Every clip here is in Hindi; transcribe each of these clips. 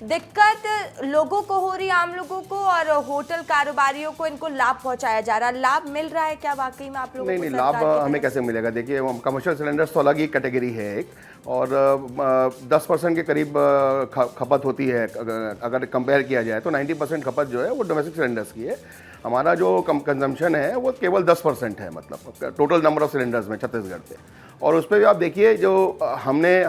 दिक्कत लोगों को हो रही है, आम लोगों को, और होटल कारोबारियों को इनको लाभ पहुंचाया जा रहा है। लाभ मिल रहा है क्या वाकई में आप लोगों को? नहीं, लाभ हमें कैसे मिलेगा? देखिए, कमर्शियल सिलेंडर्स तो अलग ही कैटेगरी है एक, और 10% के करीब खपत होती है। अगर कंपेयर किया जाए तो 90% खपत जो है वो डोमेस्टिक सिलेंडर्स की है। हमारा जो कंजम्पशन है वो केवल 10% है, मतलब टोटल नंबर ऑफ सिलेंडर्स में छत्तीसगढ़ पे। और उस पर भी आप देखिए, जो हमें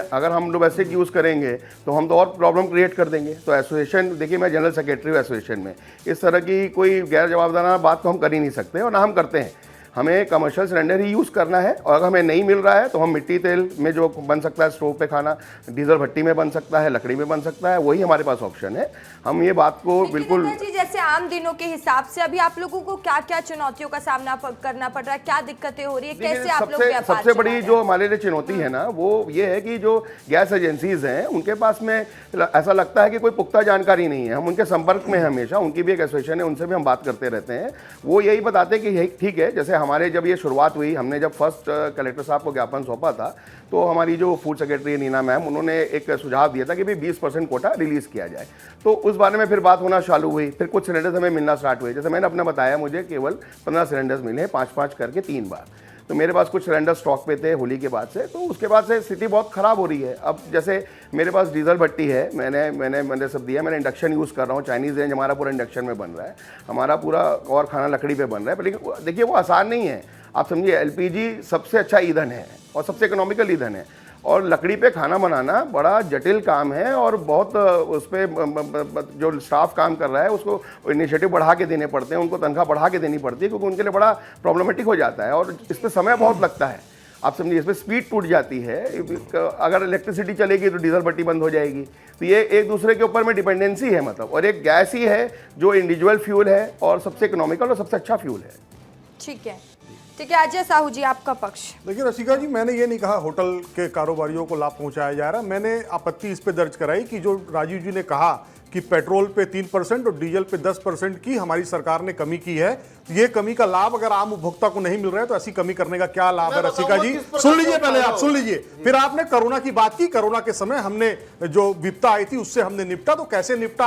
अगर हम डोमेस्टिक यूज़ करेंगे तो हम तो और प्रॉब्लम क्रिएट कर देंगे। तो एसोसिएशन, देखिए मैं जनरल सेक्रेटरी हूँ एसोसिएशन में, इस तरह की कोई गैर जवाबदाराना बात तो हम कर ही नहीं सकते और ना हम करते हैं। हमें कमर्शियल सिलेंडर ही यूज़ करना है, और अगर हमें नहीं मिल रहा है तो हम मिट्टी तेल में जो बन सकता है स्टोव पे खाना, डीजल भट्टी में बन सकता है, लकड़ी में बन सकता है, वही हमारे पास ऑप्शन है। हम ये बात को बिल्कुल जैसे आम दिनों के हिसाब से अभी आप लोगों को क्या क्या चुनौतियों का सामना करना पड़ रहा है, क्या दिक्कतें हो रही है, कैसे आप लोग व्यापार? सबसे बड़ी जो हमारे लिए चुनौती है ना, वो ये है कि जो गैस एजेंसीज हैं उनके पास में ऐसा लगता है कि कोई पुख्ता जानकारी नहीं है। हम उनके संपर्क में हमेशा, उनकी भी एक एसोसिएशन है, उनसे भी हम बात करते रहते हैं। वो यही बताते हैं कि ठीक है, जैसे हमारे जब ये शुरुआत हुई, हमने जब फर्स्ट कलेक्टर साहब को ज्ञापन सौंपा था, तो हमारी जो फूड सेक्रेटरी नीना मैम, उन्होंने एक सुझाव दिया था कि भाई 20% कोटा रिलीज़ किया जाए। तो उस बारे में फिर बात होना चालू हुई, फिर कुछ सिलेंडर्स हमें मिलना स्टार्ट हुए। जैसे मैंने अपने बताया, मुझे केवल 15 सिलेंडर्स मिले, 5-5 करके 3 बार। तो मेरे पास कुछ सिलेंडर स्टॉक पे थे होली के बाद से, तो उसके बाद से स्थिति बहुत ख़राब हो रही है। अब जैसे मेरे पास डीजल भट्टी है, मैंने सब दिया, मैंने इंडक्शन यूज़ कर रहा हूँ, चाइनीज़ रेंज हमारा पूरा इंडक्शन में बन रहा है, हमारा पूरा और खाना लकड़ी पे बन रहा है। लेकिन देखिए वो आसान नहीं है। आप समझिए, एलपीजी सबसे अच्छा ईंधन है और सबसे इकोनॉमिकल ईंधन है, और लकड़ी पे खाना बनाना बड़ा जटिल काम है, और बहुत उस पर जो स्टाफ काम कर रहा है उसको इनिशिएटिव बढ़ा के देने पड़ते हैं, उनको तनख्वाह बढ़ा के देनी पड़ती है, क्योंकि उनके लिए बड़ा प्रॉब्लमेटिक हो जाता है और इस पर समय बहुत लगता है। आप समझिए, इसमें स्पीड टूट जाती है। अगर इलेक्ट्रिसिटी चलेगी तो डीजल भट्टी बंद हो जाएगी। तो ये एक दूसरे के ऊपर में डिपेंडेंसी है, मतलब, और एक गैस ही है जो इंडिविजुअल फ्यूल है और सबसे इकोनॉमिकल और सबसे अच्छा फ्यूल है। ठीक है, ठीक है। अजय साहू जी, आपका पक्ष। देखिए रसिका जी, मैंने ये नहीं कहा होटल के कारोबारियों को लाभ पहुंचाया जा रहा। मैंने आपत्ति इस पे दर्ज कराई कि जो राजीव जी ने कहा कि पेट्रोल पे 3% और डीजल पे 10% की हमारी सरकार ने कमी की है। ये कमी का लाभ अगर आम उपभोक्ता को नहीं मिल रहा है तो ऐसी कमी करने का क्या लाभ है? रसिका जी सुन लीजिए, पहले आप सुन लीजिए, फिर आपने कोरोना की बात की। कोरोना के समय हमने जो विपदा आई थी उससे हमने निपटा, तो कैसे निपटा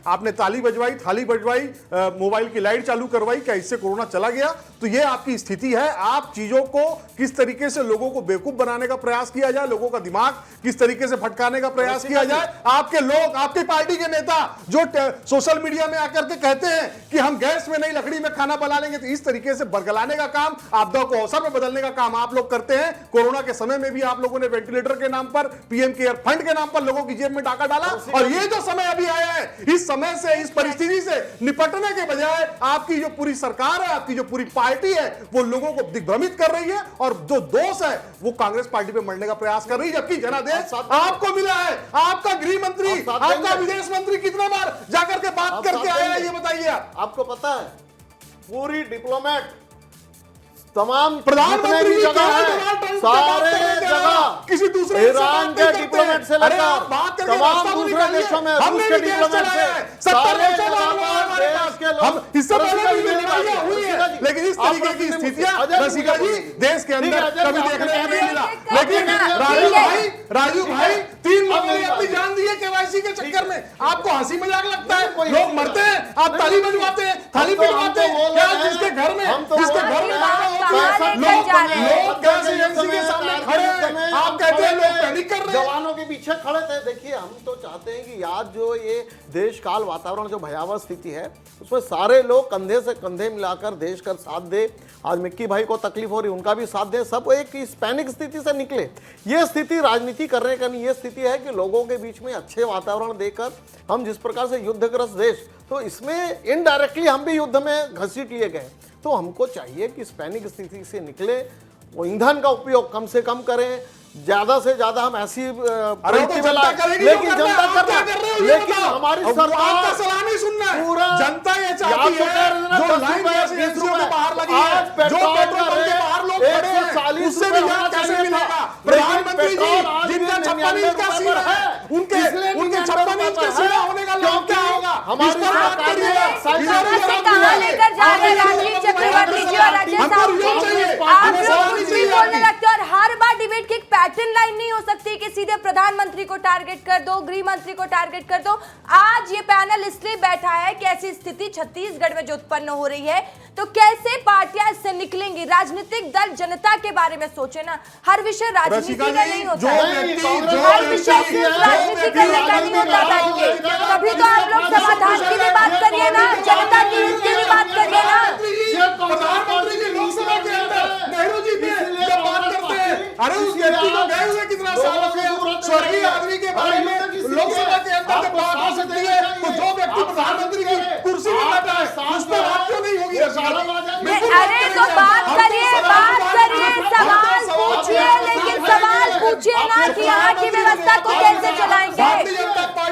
आपने ताली बजवाई, थाली बजवाई, मोबाइल की लाइट चालू करवाई, क्या इससे कोरोना चला गया? तो ये आपकी स्थिति है। आप चीजों को किस तरीके से लोगों को बेवकूफ बनाने का प्रयास किया जाए, लोगों का दिमाग किस तरीके से भटकाने का प्रयास किया जाए। आपके लोग, आपकी पार्टी के नेता जो सोशल मीडिया में आकर के कहते हैं कि हम गैस में नहीं लकड़ी में खाना बना लेंगे, तो इस तरीके से बरगलाने का काम, आपदा को अवसर में बदलने का काम आप लोग करते हैं। कोरोना के समय में भी आप लोगों ने वेंटिलेटर के नाम पर, पीएम केयर फंड के नाम पर लोगों की जेब में डाका डाला, और ये जो समय अभी आया है, इस समय से, इस परिस्थिति से निपटने के बजाय आपकी जो पूरी सरकार है, आपकी जो पूरी पार्टी है, वो लोगों को दिग्भ्रमित कर रही है, और जो दोष है वो कांग्रेस पार्टी पे मरने का प्रयास कर रही है। जबकि जनादेश आपको मिला है, आपका गृह मंत्री, आपका विदेश मंत्री कितने बार जाकर के बात करके आया है, ये बताइए। आपको पता है, पूरी डिप्लोमेट, तमाम प्रधानमंत्री जगह है, सारे जगह किसी दूसरे ईरान के डिप्लोमेट से लेकर तमाम दूसरे देशों में रूस के डिप्लोमेट से सारे देश के लोग, इससे पहले भी लड़ाइयां हुई है, लेकिन इस तरीके की स्थितियां रसिका जी देश के अंदर कभी देखने को नहीं मिला। लेकिन राजू भाई 3 लोगों ने अपनी जान दी है केवाईसी के चक्कर में। आपको हंसी मजाक लगता है? लोग मरते हैं, आप ताली बजवाते हैं, थाली बजवाते हैं। क्या जिसके घर में आप कहते हैं लोग पैनिक कर रहे हैं, जवानों के पीछे खड़े थे। देखिए, हम तो चाहते हैं कि आज जो ये देश काल वातावरण जो भयावह स्थिति है, उसमें सारे लोग कंधे से कंधे मिलाकर देश का साथ दे। आज मिक्की भाई को तकलीफ हो रही, उनका भी साथ दे, सब एक इस पैनिक स्थिति से निकले। ये स्थिति राजनीति करने का नहीं, ये स्थिति है कि लोगों के बीच में अच्छे वातावरण देकर हम जिस प्रकार से युद्धग्रस्त देश, तो इसमें इनडायरेक्टली हम भी युद्ध में घसीट लिए गए। तो हमको चाहिए कि इस पैनिक स्थिति से निकले, वो ईंधन का उपयोग कम से कम करें, ज्यादा से ज्यादा हम ऐसी लेकिन जनता लेकिन हमारी सरकार का सलाह नहीं सुनना है। पूरा जनता ये चाहती है जो लाइन एजेंसियों में बाहर लगी है, जो पेट्रोल पंप के बाहर लोग खड़े हैं, उससे भी यहाँ कैसे मिलेगा? प्रधानमंत्री जी जिनका 56 इंच का सीना है, उनके 56 इंच का सीना होने का लाभ क्या होगा? हमारी सरकार कहां लेकर जा रहे हैं राजीव चक्रवर्ती जी और अजय साहू जी? आप लोग कुछ भी बोलने लगते हैं और हर बार डिबेट की एक पैटर्न लाइन नहीं हो सकती कि सीधे प्रधानमंत्री को टारगेट कर दो, गृह मंत्री को टारगेट कर दो। आज ये पैनल इसलिए बैठा है कि ऐसी स्थिति छत्तीसगढ़ में जो उत्पन्न हो रही है, तो कैसे पार्टियां इससे निकलेंगी। राजनीतिक दल जनता के बारे में सोचे ना, हर विषय राजनीति का नहीं होता है, हर विषय सिर्फ राजनीति करने का नहीं होता बैठ के। कभी तो आप लोग समाधान की भी बात करिए ना, जनता की हित की भी बात करिए ना। प्रधानमंत्री जी लोकसभा के अंदर नेहरू जी ने जब बात करते हैं, अरे उस व्यक्ति को गए हुए कितना साल हो गया, स्वर्गीय आदमी के बारे में लोकसभा के अंदर जब बात हो सकती है, तो जो व्यक्ति प्रधानमंत्री की कुर्सी पर बैठा है उस पर बात क्यों नहीं होगी? अरे तो बात करिए, सवाल पूछिए, लेकिन सवाल पूछिए ना कि यहाँ की व्यवस्था को कैसे चलाएंगे।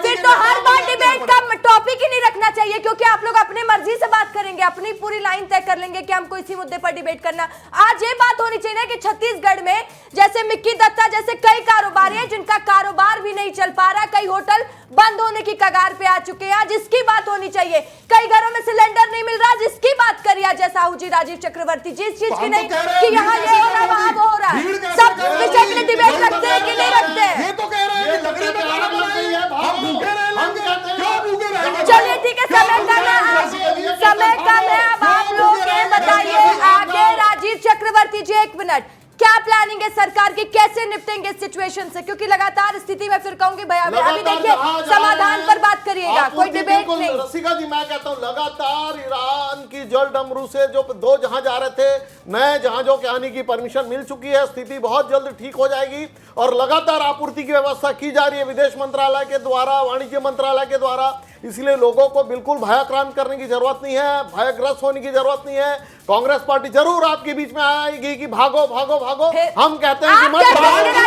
फिर तो हर बार डिबेट का टॉपिक ही नहीं रखना चाहिए, क्योंकि आप लोग अपनी मर्जी से बात करेंगे, अपनी पूरी लाइन तय कर लेंगे कि हमको इसी मुद्दे पर डिबेट करना। आज ये बात होनी चाहिए ना कि छत्तीसगढ़ में जैसे मिक्की दत्ता जैसे कई कारोबारी हैं जिनका कारोबार भी नहीं चल पा रहा, कई होटल बंद होने की कगार पे आ चुके हैं, जिसकी बात होनी चाहिए। कई घरों में सिलेंडर नहीं मिल रहा, जिसकी बात करिए जैसा साहू जी, राजीव चक्रवर्ती, जिस चीज की नहीं कि यहाँ ये हो रहा वहां वो हो रहा है, सब विषय के लिए डिबेट रखते हैं कि नहीं रखते हैं। ये तो कह रहे हैं कि लगने में खाना बनाएंगे, हम भूखे रहेंगे, क्यों भूखे रहेंगे? चलिए ठीक है, समय कम है, अब आप लोग ये बताइए आगे। राजीव चक्रवर्ती जी, 1 मिनट, क्या प्लानिंग है सरकार की, कैसे निपटेंगे इस सिचुएशन से? क्योंकि लगातार स्थिति में फिर कहूंगी भैया अभी देखिए समाधान पर बात करिएगा, कोई डिबेट नहीं। रसिका जी, मैं कहता हूं लगातार ईरान की जल डमरू से जो 2 जहाज आ रहे थे, नए जहाजों के आने की परमिशन मिल चुकी है, स्थिति बहुत जल्द ठीक हो जाएगी और लगातार आपूर्ति की व्यवस्था की जा रही है विदेश मंत्रालय के द्वारा, वाणिज्य मंत्रालय के द्वारा। इसलिए लोगों को बिल्कुल भयाक्रांत करने की जरूरत नहीं है, भयग्रस्त होने की जरूरत नहीं है। कांग्रेस पार्टी जरूर आपके बीच में आएगी कि भागो भागो भागो। हम कहते हैं कि मत कांग्रेस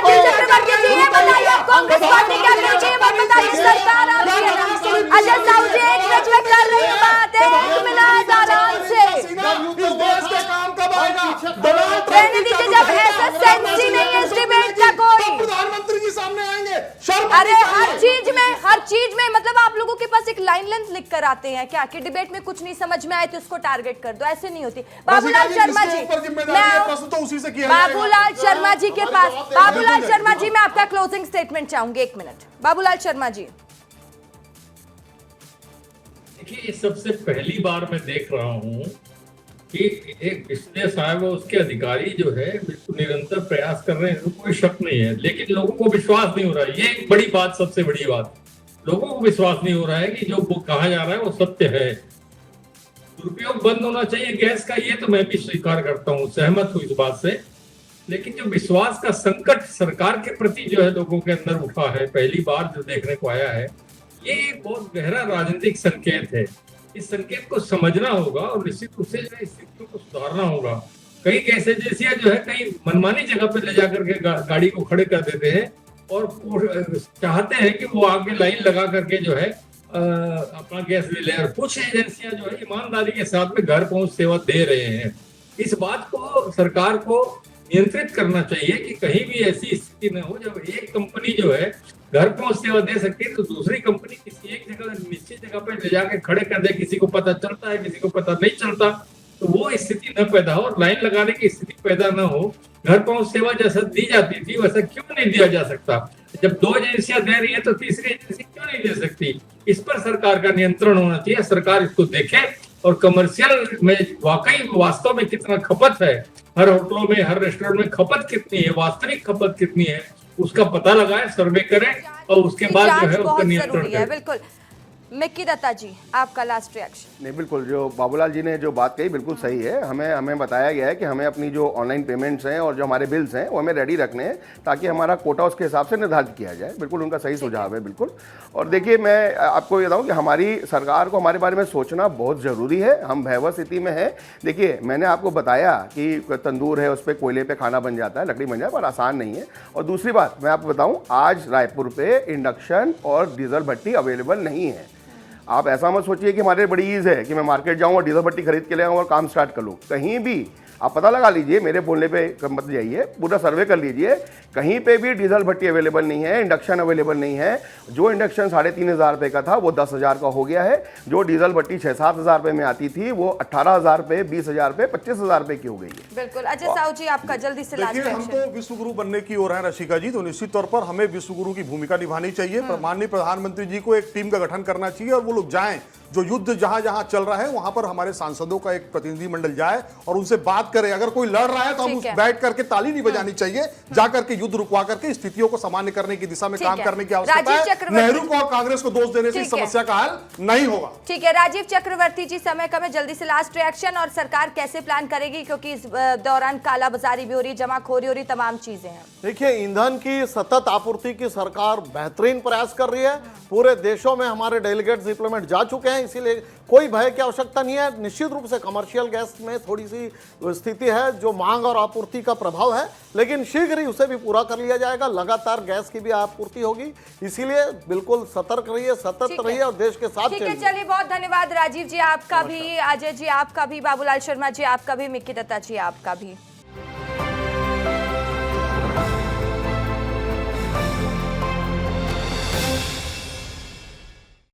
पार्टी क्या करेगी ये बात बताइए, सरकार आपकी है ना। अजय साहू जी, 1 मिनट में कर रही है बात, 1 मिनट आराम से। इस देश के काम कब आएगा? रहने दीजिए, जब ऐसा सेंस ही नहीं है इस डिबेट का कोई। प्रधानमंत्री जी सामने आएंगे, अरे हर चीज में मतलब आप लोगों के पास एक लाइन लेंथ लिख कर आते हैं क्या कि डिबेट में कुछ नहीं समझ में आए तो उसको टारगेट कर दो, ऐसे नहीं होती। बाबूलाल शर्मा जी, बाबूलाल शर्मा जी के पास, बाबूलाल शर्मा जी मैं आपका क्लोजिंग स्टेटमेंट चाहूंगी, 1 मिनट। बाबूलाल शर्मा जी, देखिए सबसे पहली बार मैं देख रहा हूँ कि एक विश्लेषण साहब उसके अधिकारी जो है बिल्कुल निरंतर प्रयास कर रहे हैं, कोई शक नहीं है, लेकिन लोगों को विश्वास नहीं हो रहा है। ये एक बड़ी बात, सबसे बड़ी बात, लोगों को विश्वास नहीं हो रहा है कि जो कहा जा रहा है वो सत्य है। दुरुपयोग बंद होना चाहिए गैस का, ये तो मैं भी स्वीकार करता हूँ, सहमत हूँ इस बात से। लेकिन जो विश्वास का संकट सरकार के प्रति जो है लोगों के अंदर उठा है, पहली बार जो देखने को आया है, ये एक बहुत गहरा राजनीतिक संकेत है। इस संकेत को समझना होगा और निश्चित रूप से जो है स्थितियों को सुधारना होगा। कई गैस एजेंसियां जो है कई मनमानी जगह पे ले जाकर के गाड़ी को खड़े कर देते हैं और चाहते हैं कि वो आगे लाइन लगा करके जो है अपना गैस ले ले। और कुछ एजेंसियां जो है ईमानदारी के साथ में घर पहुंच सेवा दे रहे हैं। इस बात को सरकार को नियंत्रित करना चाहिए कि कहीं भी ऐसी स्थिति न हो जब एक कंपनी जो है घर पहुंच सेवा दे सकती है तो दूसरी कंपनी किसी एक जगह निश्चित जगह पे ले जाके खड़े कर दे, किसी को पता चलता है किसी को पता नहीं चलता, तो वो स्थिति न पैदा हो और लाइन लगाने की स्थिति पैदा न हो। घर पहुंच सेवा जैसा दी जाती थी वैसा क्यों नहीं दिया जा सकता? जब 2 एजेंसियां दे रही है तो तीसरी एजेंसी क्यों नहीं दे सकती? इस पर सरकार का नियंत्रण होना चाहिए। सरकार इसको देखे और कमर्शियल में वाकई वास्तव में कितना खपत है, हर होटलों में हर रेस्टोरेंट में खपत कितनी है, वास्तविक खपत कितनी है, उसका पता लगाए, सर्वे करें और उसके बाद जो है उसका नियंत्रण करें। बिल्कुल। मिक्की दत्ता जी, आपका लास्ट रिएक्शन। नहीं, बिल्कुल जो बाबूलाल जी ने जो बात कही बिल्कुल सही है। हमें बताया गया है कि हमें अपनी जो ऑनलाइन पेमेंट्स हैं और जो हमारे बिल्स हैं वो हमें रेडी रखने हैं ताकि हमारा कोटा उसके हिसाब से निर्धारित किया जाए। बिल्कुल उनका सही सुझाव है, बिल्कुल। और देखिए मैं आपको ये बताऊँ कि हमारी सरकार को हमारे बारे में सोचना बहुत ज़रूरी है। हम भयावह स्थिति में है। देखिए मैंने आपको बताया कि तंदूर है, उस पर कोयले पर खाना बन जाता है, लकड़ी बन जाता है, पर आसान नहीं है। और दूसरी बात मैं आपको बताऊँ, आज रायपुर पर इंडक्शन और डीजल भट्टी अवेलेबल नहीं है। आप ऐसा मत सोचिए कि हमारे बड़ी ईज़ है कि मैं मार्केट जाऊँ और डीजल भट्टी खरीद के ले आऊँ और काम स्टार्ट कर लूँ। कहीं भी आप पता लगा लीजिए, मेरे बोलने पे मत जाइए, पूरा सर्वे कर लीजिए, कहीं पे भी डीजल भट्टी अवेलेबल नहीं है, इंडक्शन अवेलेबल नहीं है। जो इंडक्शन 3,500 रुपए का था वो 10,000 का हो गया है। जो डीजल भट्टी 6-7 हज़ार रुपए में आती थी वो 18,000 रुपए, 20,000 रुपए, 25,000 रुपए की हो गई है। बिल्कुल। अजय साहू जी, आपका जल्दी से लास्ट देखिए, हम रिएक्शन। तो विश्व गुरु बनने की ओर हैं रशिका जी, तो निश्चित तौर पर हमें विश्व गुरु की भूमिका निभानी चाहिए। माननीय प्रधानमंत्री जी को एक टीम का गठन करना चाहिए और वो लोग जाएं, जो युद्ध जहां जहां चल रहा है वहां पर हमारे सांसदों का एक प्रतिनिधिमंडल जाए और उनसे बात करे। अगर कोई लड़ रहा है तो हम बैठ करके ताली नहीं बजानी चाहिए, जाकर के युद्ध रुकवा करके स्थितियों को सामान्य करने की दिशा में काम करने की आवश्यकता है। नेहरू को और कांग्रेस को दोष देने से इस समस्या का हल नहीं होगा। ठीक है, राजीव चक्रवर्ती जी, समय कम है, जल्दी से लास्ट रिएक्शन, और सरकार कैसे प्लान करेगी, क्योंकि इस दौरान कालाबाजारी भी हो रही, जमाखोरी हो रही, तमाम चीजें हैं। देखिए, ईंधन की सतत आपूर्ति की सरकार बेहतरीन प्रयास कर रही है। पूरे देशों में हमारे डेलीगेट्स डिप्लोमेट जा चुके हैं, इसीलिए कोई भय की आवश्यकता नहीं है। निश्चित रूप से कमर्शियल गैस में थोड़ी सी स्थिति है जो मांग और आपूर्ति का प्रभाव है, लेकिन शीघ्र ही उसे भी पूरा कर लिया जाएगा। लगातार गैस की भी आपूर्ति होगी, इसीलिए बिल्कुल सतर्क रहिए, सतत रहिए और देश के साथ चलिए। चलिए, बहुत धन्यवाद राजीव जी, आपका भी, अजय जी आपका भी, बाबूलाल शर्मा जी आपका भी, मिक्की दत्ता जी आपका भी।